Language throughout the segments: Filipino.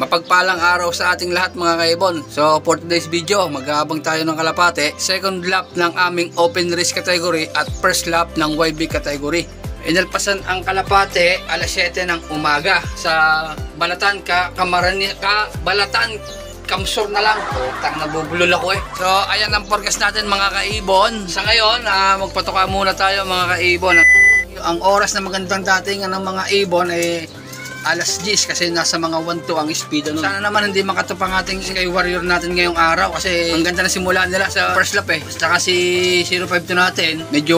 Mapagpalang araw sa ating lahat mga kaibon. So for today's video, mag-aabang tayo ng kalapate. Second lap ng aming open race category at first lap ng YB category. Inalpasan ang kalapate alas 7 ng umaga sa Balatan Balatan Kamsur na lang. Tang nabubulol ako eh. So ayan ang forecast natin mga kaibon. Sa ngayon, magpatoka muna tayo mga kaibon. Ang oras na magandang datingan ng mga ibon ay alas 10 kasi nasa mga 1-2 ang speed. Sana naman hindi makatup ang ating Sky Warrior natin ngayong araw kasi ang ganda na simula nila sa first lap eh. Saka si 052 natin, medyo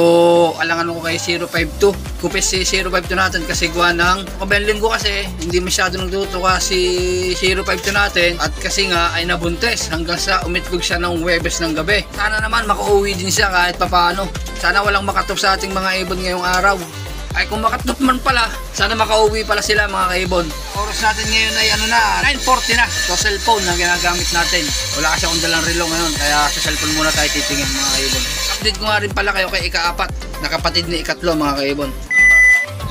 alangan ko kay 052. Kupis si 052 natin kasi gawa ng kabilang linggo kasi hindi masyado nagtutuka si 052 natin at kasi nga ay nabuntes hanggang sa umitlog siya ng Huwebes ng gabi. Sana naman makauwi din siya kahit papano. Sana walang makatup sa ating mga ibon ngayong araw. Ay kung makatup man pala, sana makauwi pala sila mga kaibon. Oras natin ngayon ay 9:40 na. So cellphone na ginagamit natin. Wala kasi akong dalang relo ngayon, kaya sa cellphone muna tayo titingin mga kaibon. Update ko nga rin pala kayo kay ika-4 na kapatid ni ikatlo mga kaibon.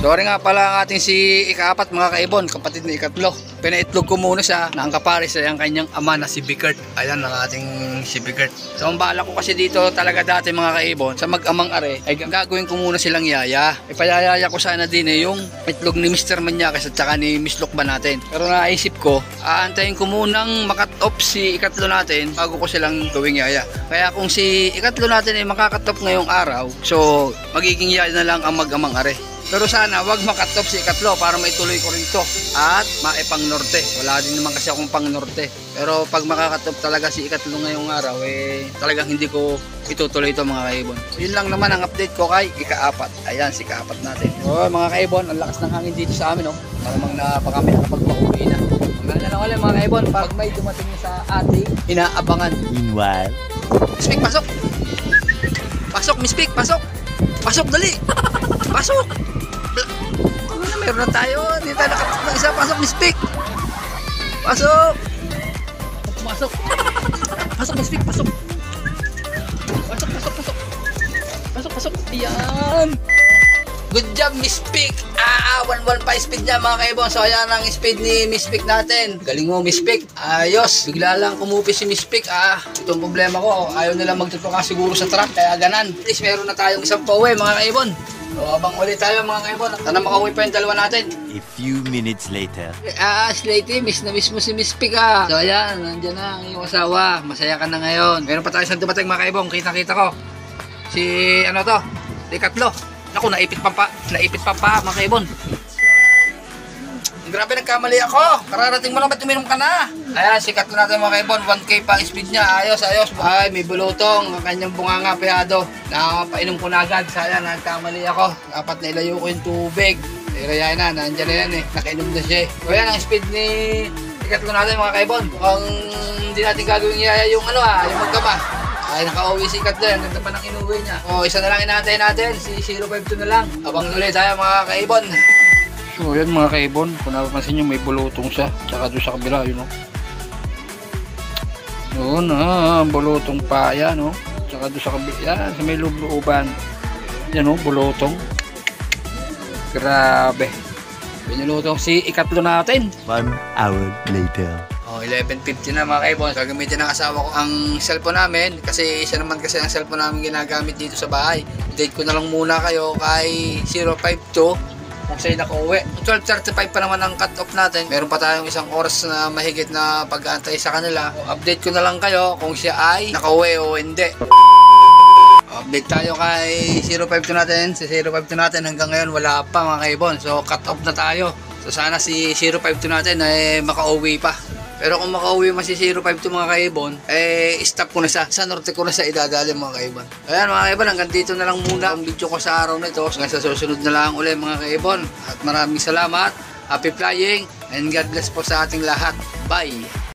Sorry nga pala ang ating si ika-4 mga kaibon, kapatid ni ikatlo. Pinaitlog ko muna siya na ang kapares ay ang kanyang ama na si Bikert. Ayan ang ating si Bikert. So ang bala ko kasi dito talaga dati mga kaibon, sa mag-amang are, ay gagawin ko muna silang yaya. Ipayayaya ko sana din yung itlog ni Mr. Manyakis at saka ni Miss Lokba natin. Pero naisip ko, aantayin ko munang makat-off si ikatlo natin bago ko silang gawing yaya. Kaya kung si ikatlo natin ay makakat-off ngayong araw, so magiging yaya na lang ang mag-amang are. Pero sana wag makatop si ikatlo para maituloy ko rin to at maipang norte. Wala din naman kasi akong pang norte. Pero pag makakatop talaga si ikatlo ngayong araw, talagang hindi ko itutuloy ito mga kaibon. Yun lang naman ang update ko kay ika-4. Ayan si ika-4 natin. Oh, mga kaibon, ang lakas ng hangin dito sa amin. Malamang na pa kami nakapagpauwi na. Hanggang na lang ulit mga kaibon pag may dumating sa ating inaabangan. Meanwhile, Miss Pick, pasok! Pasok, Miss Pick, pasok! Pasok, dali! Pasok! Meron na tayo, hindi tayo nakapasok ng isa. Pasok, Miss Pick! Pasok! Pasok! Pasok, Miss Pick, pasok! Pasok, pasok, pasok! Pasok, pasok! Ayan! Good job, Miss Pick! 1-1 pa speed niya mga kaibon. So ayan ang speed ni Miss Pick natin. Galing mo, Miss Pick. Ayos! Bigla lang kumupis si Miss Pick. Itong problema ko, ayaw nila magtutuka siguro sa truck, kaya ganan. At least meron na tayong isang pauwi mga kaibon. So abang ulit tayo mga kaibon. Sana makauwi pa yung dalawa natin. a few minutes later. Slatey, miss na miss mo si Miss Pick So ayan, nandiyan na ang iyong asawa. Masaya ka na ngayon. Meron pa tayo isang dumating mga kaibon. Kita-kita ko. Si ano to? Ikatlo. Naku, naipit pa mga kaibon. Grabe, nagkamali ako. Kararating mo lang, ba't uminom ka na? Ayan, sikat na natin mga kaibon. 1K pa ang speed niya. Ayos, ayos. Ay, may bulutong. Ang kanyang bunganga piyado. Nakapainom ko na agad. Sayang, nagkamali ako. Dapat nailayo ko yung tubig. Irayain na, nandiyan na yan eh. Nakainom na siya eh. So yan, ang speed ni ikatlo natin mga kaibon. Kung hindi natin gagawin yaya yung yung magkama. Ay, nakauwi si ikatlo. Ang ganda pa ng inuwi niya. O, isa na lang inantay natin. Si 052 na lang. Abang ulit tayo mga kaibon. So yan mga kaibon, kung napapansin nyo may bulutong siya, tsaka doon sa kabila yun yun bulutong pa yan tsaka doon sa kabila, yan sa may looban yan bulutong. Grabe, binulutong si ikatlo natin. 1 hour later. 11:50 na mga kaibon. Gagamitin ng asawa ko ang cellphone namin kasi isa naman kasi ang cellphone namin ginagamit dito sa bahay. Update ko na lang muna kayo kay 052 kung sa'yo nakauwi. 12:35 pa naman ang cut-off natin. Meron pa tayong isang oras na mahigit na pag-aantay sa kanila. Update ko na lang kayo kung siya ay nakauwi o hindi. Update tayo kay 052 natin. Si 052 natin hanggang ngayon wala pa mga kaibon. So cut-off na tayo. So sana si 052 natin ay makauwi pa. Pero kung makauwi man si 052 mga kaibon, stop ko na siya. Sa norte ko na siya idadali mga kaibon. Ayan mga kaibon, hanggang dito na lang muna ang video ko sa araw na ito. Hanggang sa susunod na lang ulit mga kaibon. At maraming salamat. Happy flying and God bless po sa ating lahat. Bye!